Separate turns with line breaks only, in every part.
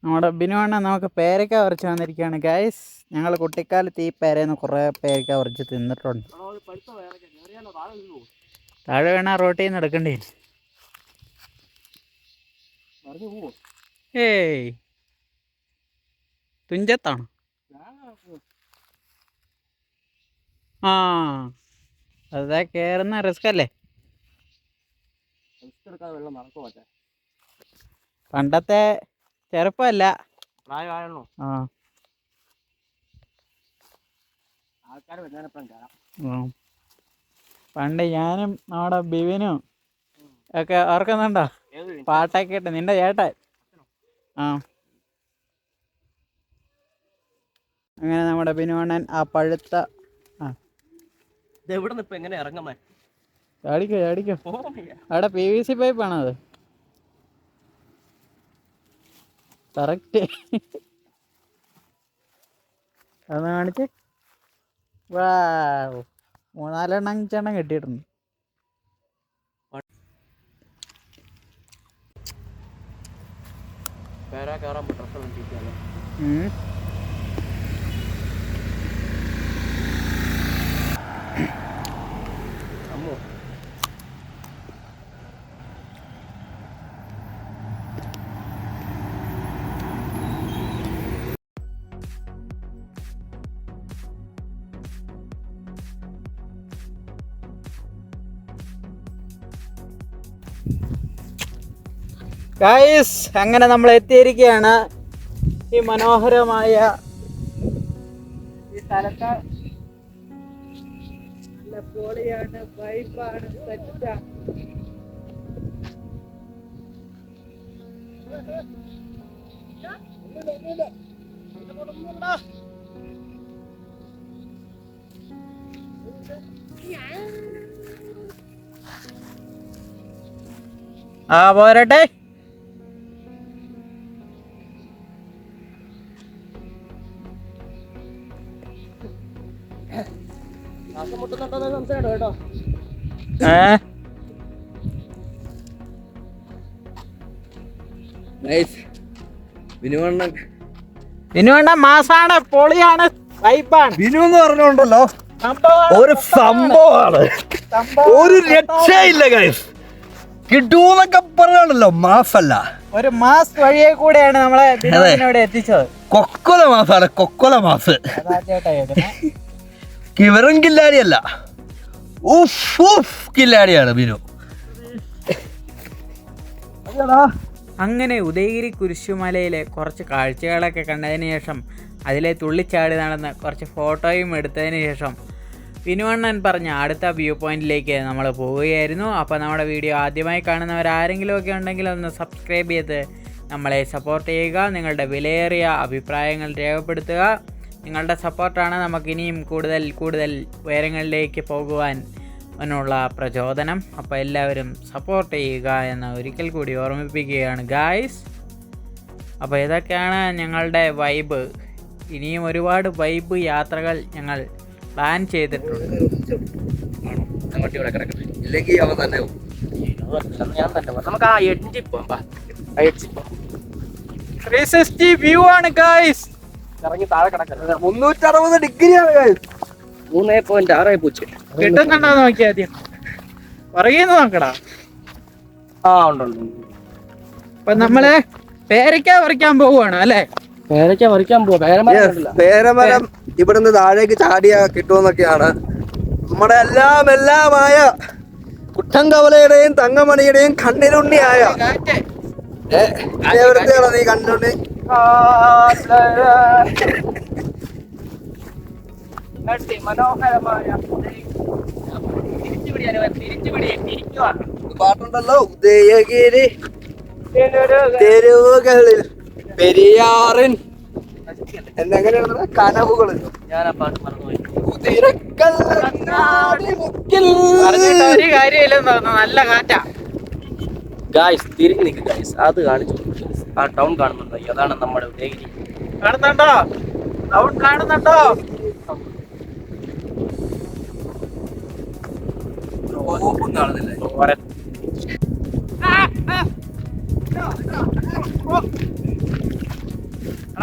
നമ്മുടെ ബിനുവണ്ണ നമുക്ക് പേരക്ക പറിച്ച് വന്നിരിക്കുകയാണ് ഗൈസ്. ഞങ്ങൾ കുട്ടിക്കാലത്ത് ഈ പേരേന്ന് കുറേ പേരക്ക പറിച്ച് തിന്നിട്ടുണ്ട്. താഴെ വീണ റോട്ടിൽ നിന്ന് എടുക്കണ്ടേ? ഏയ് തുഞ്ചത്താണോ? ആ അതാ കേറുന്ന റിസ്ക് അല്ലേ? പണ്ടത്തെ ചെറുപ്പമല്ല, ആ പണ്ട് ഞാനും നമ്മുടെ ബിവിനും ഒക്കെ ഓർക്കുന്നുണ്ടോ? പാട്ടൊക്കെ ഇട്ട് നിന്റെ ചേട്ടൻ. ആ അങ്ങനെ നമ്മുടെ ബിനുവണ്ണൻ ആ പഴുത്ത ചാടിക്കോ ചാടിക്കോ. അവിടെ PVC പൈപ്പാണോ അത്? കറക്റ്റ്. അതൊന്ന് കാണിച്ച്. വാ 3-4 5 കിട്ടിയിട്ടുണ്ട്. ഗൈസ്, അങ്ങനെ നമ്മൾ എത്തിയിരിക്കുകയാണ് ഈ മനോഹരമായ ഈ സ്ഥലത്ത്. നല്ല പൊളിയാണ്, വൈബാണ്, സെറ്റാണ്. ആ പോരട്ടെ. ബിനുവണ്ണ മാസാണ്, പൊളിയാണ്, വൈബാണ്.
ബിനു എന്ന് പറഞ്ഞോണ്ടല്ലോ ഒരു സംഭവമാണ്, ഒരു രക്ഷയില്ല ഗൈസ്. കിട്ടൂന്നൊക്കെ പറയാണല്ലോ, മാസല്ല,
ഒരു മാസ് വഴിയെ കൂടെയാണ് നമ്മളെ ബിനുവിനോട് എത്തിച്ചത്.
കൊക്കൊല മാസാണ്, കൊക്കൊല മാസ്. വെറും കില്ലാടിയല്ല, കില്ലാടിയാണ് ബിനു.
അങ്ങനെ ഉദയഗിരി കുരിശുമലയിലെ കുറച്ച് കാഴ്ചകളൊക്കെ കണ്ടതിന് ശേഷം അതിലെ തുള്ളിച്ചാടി നടന്ന് കുറച്ച് ഫോട്ടോയും എടുത്തതിന് ശേഷം ബിനുവണ്ണൻ പറഞ്ഞ അടുത്ത വ്യൂ പോയിന്റിലേക്ക് നമ്മൾ പോവുകയായിരുന്നു. അപ്പോൾ നമ്മുടെ വീഡിയോ ആദ്യമായി കാണുന്നവരാരെങ്കിലുമൊക്കെ ഉണ്ടെങ്കിൽ ഒന്ന് സബ്സ്ക്രൈബ് ചെയ്ത് നമ്മളെ സപ്പോർട്ട് ചെയ്യുക. നിങ്ങളുടെ വിലയേറിയ അഭിപ്രായങ്ങൾ രേഖപ്പെടുത്തുക. നിങ്ങളുടെ സപ്പോർട്ടാണ് നമുക്കിനിയും കൂടുതൽ കൂടുതൽ ഉയരങ്ങളിലേക്ക് പോകുവാൻ നുള്ള പ്രചോദനം. അപ്പോൾ എല്ലാവരും സപ്പോർട്ട് ചെയ്യുക എന്ന് ഒരിക്കൽ കൂടി ഓർമ്മിപ്പിക്കുകയാണ് ഗായ്സ്. അപ്പോൾ ഇതൊക്കെയാണ് ഞങ്ങളുടെ വൈബ്. ഇനിയും ഒരുപാട് വൈബ് യാത്രകൾ ഞങ്ങൾ പ്ലാൻ ചെയ്തിട്ടുണ്ട്. 360 വ്യൂ ആണ് ഗായ്സ്.
360 ഡിഗ്രിയാണ് ഗായ്സ്.
3.6
കിട്ടുന്നുണ്ടോ നോക്കി ആദ്യം പറയുന്നു നോക്കടാ. അപ്പൊ നമ്മള് പേരക്ക പറിക്കാൻ പോവുകയാണ് അല്ലേ?
പേരക്ക പറിക്കാൻ പോവാ.
പേരമരം ഇവിടുന്ന് താഴേക്ക് ചാടിയാ കിട്ടുമെന്നൊക്കെയാണ് നമ്മുടെ എല്ലാമായ കുട്ടൻകവലയുടെയും തങ്കമണിയുടെയും കണ്ണിലുണ്ണിയായ എവിടത്തെയാണോ നീ കണ്ടുണ്ണി?
മനോഹരമായ
പാട്ടുണ്ടല്ലോ, ഉദയഗിരി തെരുവുകളിൽ പെരിയാറിൻ എന്തെങ്ങനെയാണ് കനവുകൾ.
ഞാൻ ആ പാട്ട് മറന്നുപോയി.
ഒരു കാര്യമില്ലെന്ന് തോന്നുന്നു, നല്ല കാറ്റാ.
ഗായ്സ് തിരിഞ്ഞു നിൽക്ക് ഗായ്സ്, അത് കാണിച്ചു. ആ ടൗൺ കാണുന്നുണ്ടോ? അതാണ് നമ്മുടെ ഉദയഗിരി.
കാണുന്നുണ്ടോ? ടൗൺ കാണുന്നുണ്ടോ?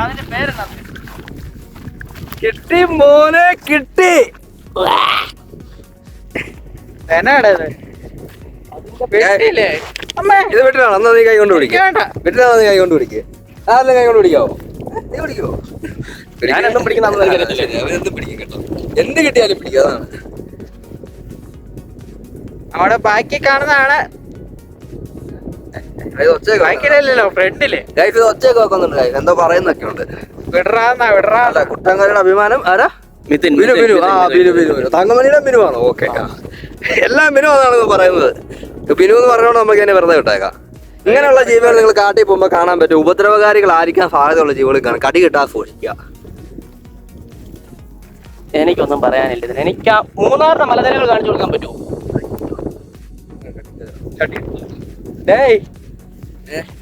അതിന്റെ പേരെന്താ?
കിട്ടി മോനെ കിട്ടി.
എന്നാടാ ഇത്? വെട്ടിയില്ലേ? അമ്മേ,
ഇത് വിട്ടിട്ടാണോ? എന്നാ നീ കൈ കൊണ്ട് പിടിക്കുക.
വേണ്ട.
വിട്ടിട്ടാണോ നീ കൈ കൊണ്ട് പിടിക്കുക? ആരുടെ കൈ കൊണ്ട് പിടിക്കാവോ? നീ പിടിക്കുവോ?
ഞാനെന്നും പിടിക്കുന്ന ആളെന്ന് എനിക്കറിയത്തില്ല.
അവരെന്തും പിടിക്കും കേട്ടോ. എന്ത് കിട്ടിയാലും പിടിക്കുക. അതാണ്.
അവിടെ ബാക്കി കാണുന്നതാണ്.
ഇത് ഒച്ചയൊക്കെ
ബാക്കിലല്ലോ, ഫ്രണ്ടില്.
ഗൈസ് ഇത് ഒച്ചയൊക്കെ വെക്കുന്നുണ്ട്. ഗൈസ് എന്തോ പറയുന്നൊക്കെ ഉണ്ട്.
വിടറാന്നാ.
അല്ല, കുട്ടങ്കരയുടെ അഭിമാനം ആരാ?
മിഥുൻ.
ബിനു. ആ ബിനു. തങ്കമണിയുടെ ബിനു ആണോ? ഓക്കെ. എല്ലാം ബിനു എന്നാണ് പറയുന്നത്. ബിനു എന്ന് പറഞ്ഞോണ്ട് നമുക്ക് എന്നെ വെറുതെ വിട്ടേക്കാം. ഇങ്ങനെയുള്ള ജീവികൾ നിങ്ങൾ കാട്ടിൽ പോകുമ്പോൾ കാണാൻ പറ്റും. ഉപദ്രവകാരികളായിരിക്കാൻ സാധ്യതയുള്ള ജീവികൾ കാണാം. കടി കിട്ടാതെ സൂക്ഷിക്കുക.
എനിക്കൊന്നും പറയാനില്ല ഇതിന്. എനിക്ക് ആ മൂന്നാറിന്റെ മലനിരകൾ കാണിച്ചു കൊടുക്കാൻ പറ്റുമോ? ഡേയ്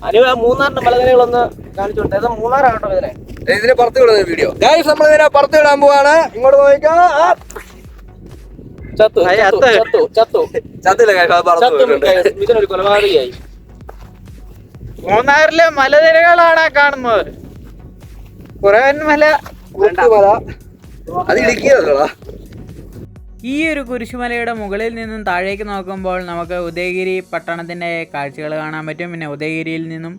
അനു, ആ മൂന്നാറിന്റെ മലനിരകളൊന്ന് കാണിച്ചു കൊടുത്തേ. ഇത് മൂന്നാറാകട്ടോ ഇതിനെ.
ഇതിനെ പുറത്ത് വിടുന്ന വീഡിയോ ഗൈസ് നമ്മൾ ഇതിനെ പുറത്ത് വിടാൻ പോവാണ്. ഇങ്ങോട്ട് നോക്കാം.
ചത്തു ചത്തു ചത്തു
ചത്തില്ല ഗൈസ്, അത് പറഞ്ഞു
ചത്തു. ഇതിനൊരു കൊലപാതകയായി.
മൂന്നാറിലെ മലനിരകളാണ് കാണുന്നത്. കുറവൻ മല.
കുത്തുമല. അത് ഇടുക്കിയതല്ലടാ.
ഈ ഒരു കുരിശുമലയുടെ മുകളിൽ നിന്നും താഴേക്ക് നോക്കുമ്പോൾ നമുക്ക് ഉദയഗിരി പട്ടണത്തിൻ്റെ കാഴ്ചകൾ കാണാൻ പറ്റും. പിന്നെ ഉദയഗിരിയിൽ നിന്നും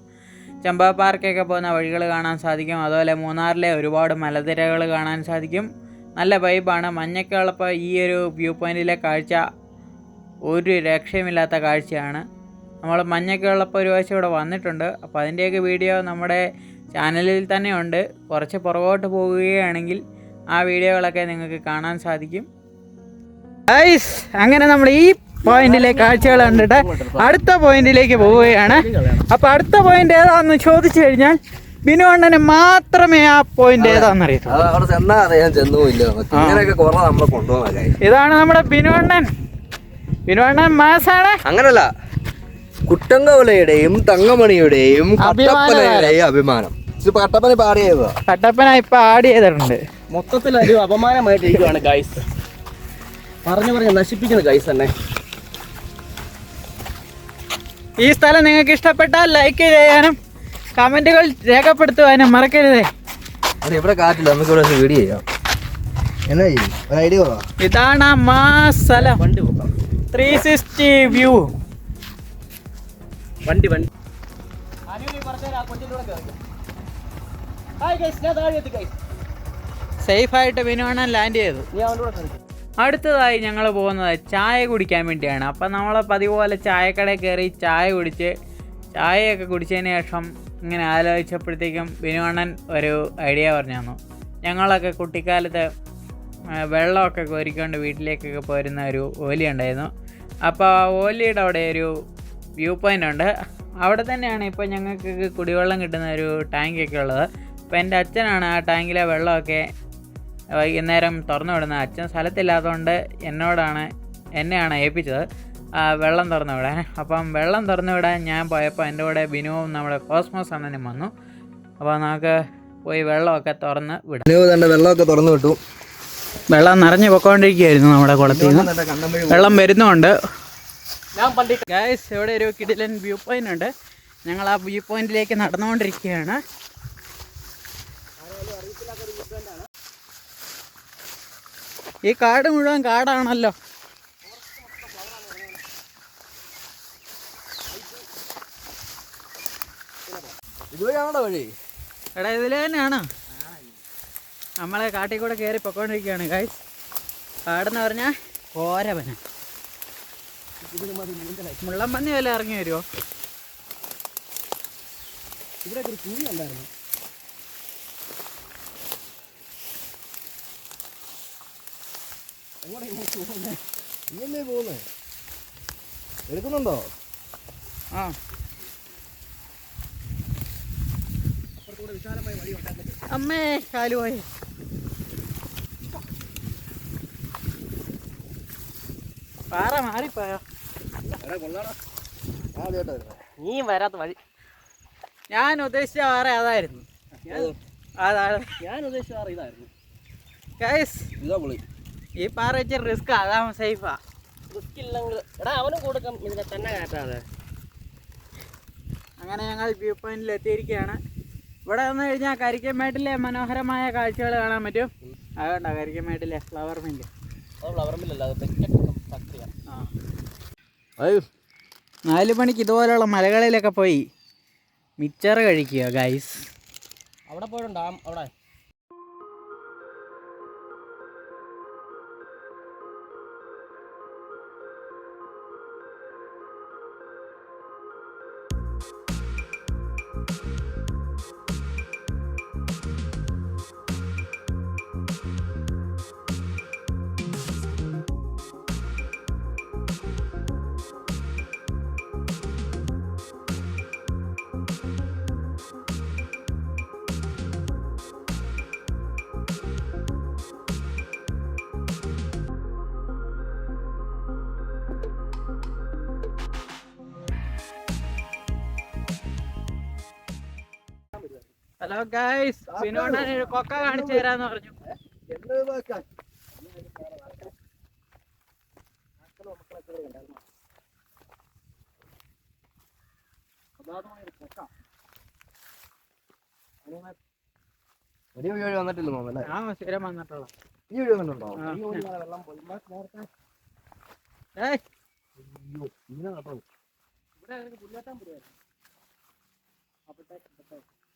ചമ്പ പാർക്കൊക്കെ പോകുന്ന വഴികൾ കാണാൻ സാധിക്കും. അതുപോലെ മൂന്നാറിലെ ഒരുപാട് മലനിരകൾ കാണാൻ സാധിക്കും. നല്ല വൈബാണ്. മഞ്ഞൊക്കെ ഉള്ളപ്പോൾ ഈ ഒരു വ്യൂ പോയിൻറ്റിലെ കാഴ്ച ഒരു രക്ഷയുമില്ലാത്ത കാഴ്ചയാണ്. നമ്മൾ മഞ്ഞൊക്കെ ഉള്ളപ്പോൾ ഒരു പ്രാവശ്യം ഇവിടെ വന്നിട്ടുണ്ട്. അപ്പോൾ അതിൻ്റെയൊക്കെ വീഡിയോ നമ്മുടെ ചാനലിൽ തന്നെ ഉണ്ട്. കുറച്ച് പുറകോട്ട് പോകുകയാണെങ്കിൽ ആ വീഡിയോകളൊക്കെ നിങ്ങൾക്ക് കാണാൻ സാധിക്കും. ഐസ്, അങ്ങനെ നമ്മൾ ഈ പോയിന്റിലെ കാഴ്ചകൾ കണ്ടിട്ട് അടുത്ത പോയിന്റിലേക്ക് പോവുകയാണ്. അപ്പോൾ അടുത്ത പോയിന്റ് ഏതാണെന്ന് ചോദിച്ചു കഴിഞ്ഞാൽ ബിനു അണ്ണന് മാത്രമേ ആ പോയിന്റ് ഏതാണെന്ന് അറിയൂ.
അവിടെ ചെന്നാ അറിയാൻ ചെന്നുമില്ല. ഇങ്ങനെയൊക്കെ കുറെ നമ്മളെ കൊണ്ടുപോകാൻ.
ഇതാണ് നമ്മുടെ ബിനു അണ്ണൻ. ബിനു അണ്ണൻ മാസാണ്.
അങ്ങനല്ല, കുട്ടങ്കവലയുടെയും തങ്കമണിയുടെയും കട്ടപ്പനയുടെയും അഭിമാനം. ഇത് കട്ടപ്പന പാടിയതാ.
കട്ടപ്പന ഇപ്പൊ ആഡ് ചെയ്തിട്ടുണ്ട്.
മൊത്തത്തിൽ ഒരു അപമാനമായിട്ടിരിക്കുവാണ് ഗൈസ്. പറഞ്ഞു നശിപ്പിക്കുന്ന ഗൈസ് തന്നെ.
ഈ സ്ഥലം നിങ്ങൾക്ക് ഇഷ്ടപ്പെട്ടാൽ ലൈക്ക് ചെയ്യാനും കമന്റുകൾ രേഖപ്പെടുത്തുവാനും മറക്കരുതേ.
അത് ഇവിടെ കാറ്റില്ല, നമുക്ക് ഇവിടെ വീഡിയോ ചെയ്യാം. എന്നാ ചെയ്യും? ഒരു ഐഡിയ പറ.
ഇതാണ് ആ സ്ഥലം.
വണ്ടി പോക്കാം.
360 വ്യൂ.
വണ്ടി
സേഫായിട്ട് ബിനുവണ്ണൻ ലാൻഡ് ചെയ്തു. അടുത്തതായി ഞങ്ങൾ പോകുന്നത് ചായ കുടിക്കാൻ വേണ്ടിയാണ്. അപ്പം നമ്മൾ പതിവ് പോലെ ചായക്കടയിൽ കയറി ചായ കുടിച്ച് ചായയൊക്കെ കുടിച്ചതിന് ശേഷം ഇങ്ങനെ ആലോചിച്ചപ്പോഴത്തേക്കും ബിനുവണ്ണൻ ഒരു ഐഡിയ പറഞ്ഞു തന്നു. ഞങ്ങളൊക്കെ കുട്ടിക്കാലത്ത് വെള്ളമൊക്കെ കോരിക്കൊണ്ട് വീട്ടിലേക്കൊക്കെ പോരുന്ന ഒരു ഓലി ഉണ്ടായിരുന്നു. അപ്പോൾ ആ ഓലിയുടെ അവിടെ ഒരു വ്യൂ പോയിൻ്റ് ഉണ്ട്. അവിടെ തന്നെയാണ് ഇപ്പോൾ ഞങ്ങൾക്ക് കുടിവെള്ളം കിട്ടുന്ന ഒരു ടാങ്കൊക്കെ ഉള്ളത്. അപ്പോൾ എൻ്റെ അച്ഛനാണ് ആ ടാങ്കിലെ വെള്ളമൊക്കെ വൈകുന്നേരം തുറന്നു വിടുന്നത്. അച്ഛൻ സ്ഥലത്തില്ലാത്തതുകൊണ്ട് എന്നെയാണ് ഏൽപ്പിച്ചത് വെള്ളം തുറന്നു വിടാൻ. അപ്പം വെള്ളം തുറന്നു വിടാൻ ഞാൻ പോയപ്പോൾ എൻ്റെ കൂടെ ബിനുവും നമ്മുടെ കോസ്മോസ് അണ്ണനും വന്നു. അപ്പോൾ നമുക്ക് പോയി വെള്ളമൊക്കെ തുറന്ന് വിടാം.
വെള്ളമൊക്കെ തുറന്നു വിട്ടു.
വെള്ളം നിറഞ്ഞു പൊക്കോണ്ടിരിക്കുകയായിരുന്നു നമ്മുടെ കുളത്തിൽ നിന്ന്. വെള്ളം വരുന്നുണ്ട്. ഗൈസ്, ഇവിടെ ഒരു കിടിലൻ വ്യൂ പോയിൻ്റ് ഉണ്ട്. ഞങ്ങൾ ആ വ്യൂ പോയിന്റിലേക്ക് നടന്നുകൊണ്ടിരിക്കുകയാണ്. ഈ കാട് മുഴുവൻ കാടാണല്ലോ.
ഇതുവഴിയാണോ വഴി?
എടാ, ഇതിൽ തന്നെയാണ്. നമ്മളെ കാട്ടിൽ കൂടെ കയറി പൊക്കോണ്ടിരിക്കുകയാണ് ഗൈസ്. കാടെന്ന് പറഞ്ഞാൽ ഓരവന മുള്ളമ്പന്നി വല്ല ഇറങ്ങി വരുമോ?
ഇവിടെ ഒരു കുഴി ഉണ്ടായിരുന്നു.
ഇങ്ങനേ പോകുന്നേ എടുക്കുന്നുണ്ടോ?
ആ, അമ്മേ കാലുപോയി. പാറ മാറിപ്പോയോ?
നീ വരാത്ത വഴി.
ഞാൻ ഉദ്ദേശിച്ച പാറ അതായിരുന്നു.
ഞാൻ ഉദ്ദേശിച്ച പാറ ഇതായിരുന്നു
ഗൈസ്.
ഇതാ പൊളി.
ഈ പാറ വെച്ച് റിസ്ക്, അതാ സേഫാ.
റിസ്ക് ഇല്ലെങ്കിൽ എടാ അവനും കൊടുക്കാം ഇതിനെ തന്നെ കയറ്റാതെ.
അങ്ങനെ ഞങ്ങൾ വ്യൂ പോയിന്റിൽ എത്തിയിരിക്കുകയാണ്. ഇവിടെ വന്നു കഴിഞ്ഞാൽ കരിക്കമേട്ടിലെ മനോഹരമായ കാഴ്ചകൾ കാണാൻ പറ്റും. അതുകൊണ്ടാ കരിക്കമേട്ടിലെ ഫ്ലവർ മില്ല്.
ഫ്ലവർ മില്ലല്ല, അത് ഫാക്ടറിയാണ്.
4 മണിക്ക് ഇതുപോലുള്ള മലകളിലൊക്കെ പോയി മിച്ചറ് കഴിക്കുക ഗൈസ്.
അവിടെ പോയിട്ടുണ്ടോ? അവിടെ
ഹലോ ഗൈസ്, വിനോദ കൊക്ക കാണിച്ചു തരാന്ന് പറഞ്ഞു.
വന്നിട്ടില്ല തോന്നുന്നു.
ആ സ്ഥിരം വന്നിട്ടുള്ള
ഈ വീഡിയോ വന്നിട്ടുണ്ടോ?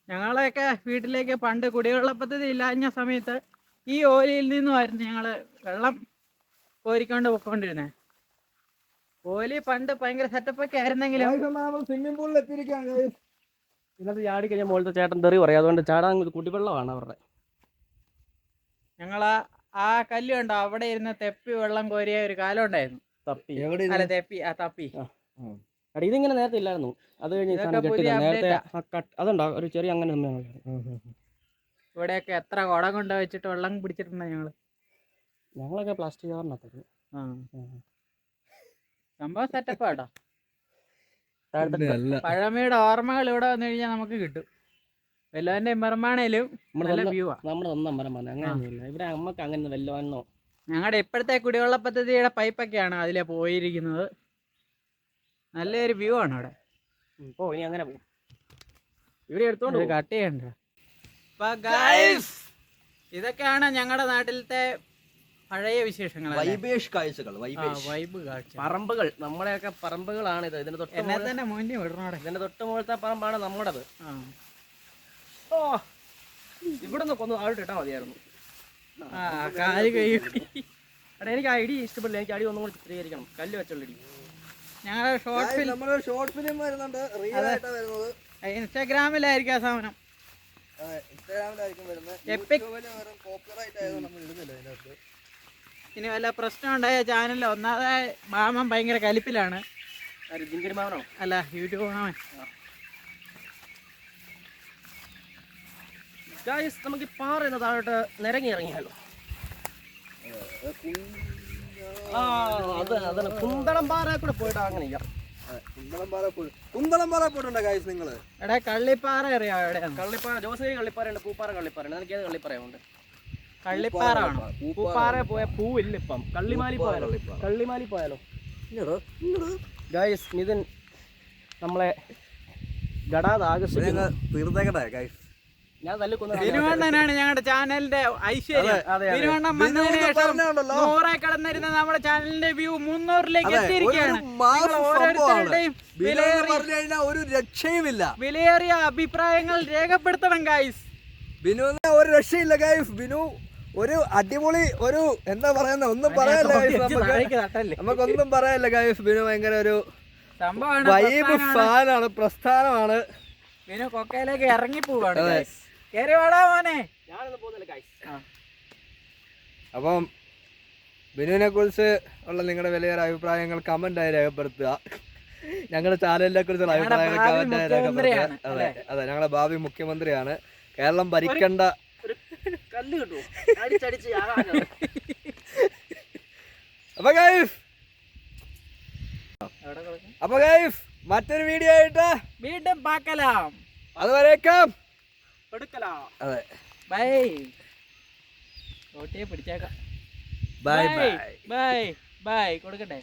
ഞങ്ങളെയൊക്കെ വീട്ടിലേക്ക് പണ്ട് കുടിവെള്ള പദ്ധതി ഇല്ലാഞ്ഞ സമയത്ത് ഈ ഓലിയിൽ നിന്നുമായിരുന്നു ഞങ്ങള് വെള്ളം കോരിക്കൊണ്ട് പോയിക്കൊണ്ടിരുന്നത്. ഓലി പണ്ട് ഭയങ്കര സെറ്റപ്പൊക്കെ ആയിരുന്നെങ്കിലും
സ്വിമ്മിംഗ് പൂളിൽ എത്തിയിരിക്കുകയാണ്.
ഇതിനകത്ത് ചാടി കഴിഞ്ഞാൽ മുകളിലത്തെ ചേട്ടൻ തെറി പറയും, അതുകൊണ്ട് ചാടാൻ കുടിവെള്ളമാണ് അവരുടെ.
ഞങ്ങൾ ആ കല്ല് കണ്ടോ, അവിടെ ഇരുന്ന് തെപ്പി വെള്ളം കോരിയ ഒരു കാലം ഉണ്ടായിരുന്നു.
തപ്പി
അല്ല തെപ്പി, ആ തപ്പി.
എടാ ഇതിങ്ങനെ നേരത്തെ ഇല്ലായിരുന്നു. അത് കഴിഞ്ഞ് നേരത്തെ അതുണ്ടോ ഒരു ചെറിയ അങ്ങനെ
ഇവിടെയൊക്കെ എത്ര കുടം കൊണ്ട് വെച്ചിട്ട് വെള്ളം പിടിച്ചിട്ടുണ്ടോ
ഞങ്ങളൊക്കെ പ്ലാസ്റ്റിക് കവറിനകത്ത്.
സംഭവം സെറ്റപ്പ് കേട്ടോ. പഴമയുടെ ഓർമ്മകൾ ഇവിടെ വന്നു കഴിഞ്ഞാൽ നമുക്ക് കിട്ടും. വെല്ലോന്റെ മരമാണേലും
നമ്മുടെ ഒന്നും മരമാണ്. അങ്ങനെയൊന്നുമില്ല ഇവിടെ നമുക്ക് അങ്ങനെ വെല്ലോന്നോ.
ഞങ്ങളുടെ ഇപ്പോഴത്തെ കുടിവെള്ള പദ്ധതിയുടെ പൈപ്പൊക്കെയാണ് അതിലെ പോയിരിക്കുന്നത്. നല്ലൊരു വ്യൂ ആണ് അവിടെ.
ഇനി അങ്ങനെ പോകും. ഇവിടെ എടുത്തോണ്ട്
കട്ട് ചെയ്യണ്ട. ഇതൊക്കെയാണ് ഞങ്ങളുടെ നാട്ടിലത്തെ പഴയ വിശേഷങ്ങൾ, വൈബ് കാഴ്ച.
പറമ്പുകൾ, നമ്മുടെയൊക്കെ പറമ്പുകളാണ് ഇത്. ഇതിന്റെ തൊട്ട്
എന്നെ തന്നെ മുന്നിൽ വിടണോടെ.
ഇതിന്റെ തൊട്ട് മുകളിലത്തെ പറമ്പാണ് നമ്മുടേത്. ഓ ഇവിടെ നിന്ന് കൊന്നു ആയിട്ട് ഇട്ടാ മതിയായിരുന്നു.
കാല് കൈ.
എടാ എനിക്ക് ഐഡി ഇഷ്ടപ്പെടില്ല, എനിക്ക് അടി ഒന്നും കൂടി ചിത്രീകരിക്കണം. കല്ല് വെച്ചുള്ള ഇടി.
ഞങ്ങളുടെ
ഷോർട്ട് ഫിലിം വരുന്നുണ്ട്.
ഇൻസ്റ്റാഗ്രാമിലായിരിക്കും ആ സാധനം. ഇനി വല്ല പ്രശ്നം ഉണ്ടായ ചാനലിൽ ഒന്നാമതെ മാമൻ ഭയങ്കര കലിപ്പിലാണ്. അല്ല, യൂട്യൂബ് മാമൻ.
നമുക്ക് ഈ പാറ എന്ന താഴോട്ട് നിരങ്ങി ഇറങ്ങിയാലോ. അതന്നെ കുന്തളം പാറ കൂടെ പോയിട്ട് അങ്ങനെ ചെയ്യാം.
കുന്തളം പാറ പോയിട്ടുണ്ടോ ഗൈസ് നിങ്ങള്?
എടാ കള്ളിപ്പാറ അറിയാം എവിടെയാണ്?
കള്ളിപ്പാറ ജോസേ കള്ളിപ്പാറയുണ്ട്, പൂപ്പാറ കള്ളിപ്പാറയുണ്ട്. എനിക്ക് ഏത് കള്ളിപ്പാറയുണ്ട്?
കള്ളിപ്പാറ ആണോ?
പൂപ്പാറ പോയ പൂവില്ല ഇപ്പം. കള്ളിമാലി പോയാലോ ഗൈസ്? നിതിൻ നമ്മളെ ഗടാത് ആകർഷിക്കുന്നു.
തീർത്തേക്കട്ടെ ഗൈസ്.
ഞാൻ
വിനുവണ്ണനാണ് ഞങ്ങളുടെ ചാനലിന്റെ ഐശ്വര്യം. വിനുവണ്ണൻ വന്നതിന് ശേഷം 100 കടന്നിരുന്ന നമ്മുടെ ചാനലിന്റെ വ്യൂ 300ലേക്ക് എത്തിയിരിക്കുകയാണ്. ഓരോരുത്തരുടെയും
ഒരു രക്ഷയുമില്ല.
വിലയേറിയ അഭിപ്രായങ്ങൾ രേഖപ്പെടുത്തണം ഗൈസ്.
ബിനുവിന് ഒരു രക്ഷയില്ല ഗൈസ്. ബിനു ഒരു അടിപൊളി ഒരു എന്താ പറയുന്ന ഒന്നും പറയാല്ല ഗൈസ്. നമുക്കൊന്നും പറയാല്ല ഗൈസ്. ബിനു ഭയങ്കര ഒരു വൈബ് ഫാനാണ്, പ്രസ്ഥാനമാണ്.
ബിനു കൊക്കയിലേക്ക് ഇറങ്ങി പോവാണ്. കേറി വാടാ മോനെ.
അപ്പം ബിനുവിനെ കുറിച്ച് ഉള്ള നിങ്ങളുടെ വലിയൊരു അഭിപ്രായങ്ങൾ കമന്റായി രേഖപ്പെടുത്തുക. ഞങ്ങളുടെ ചാനലിനെ കുറിച്ചുള്ള അഭിപ്രായങ്ങൾ കമന്റായി രേഖപ്പെടുത്തുക. അതെ, ഞങ്ങളുടെ ഭാവി മുഖ്യമന്ത്രിയാണ്. കേരളം ഭരിക്കേണ്ട. അപ്പൊ ഗൈസ് മറ്റൊരു വീഡിയോ ആയിട്ട്
വീണ്ടും പാക്കലാം.
അതുവരേക്കും
അതെ, ബൈ. ഓട്ടിയെ പിടിച്ചേക്കാം. ബൈ ബൈ ബൈ കൊടുക്കട്ടെ.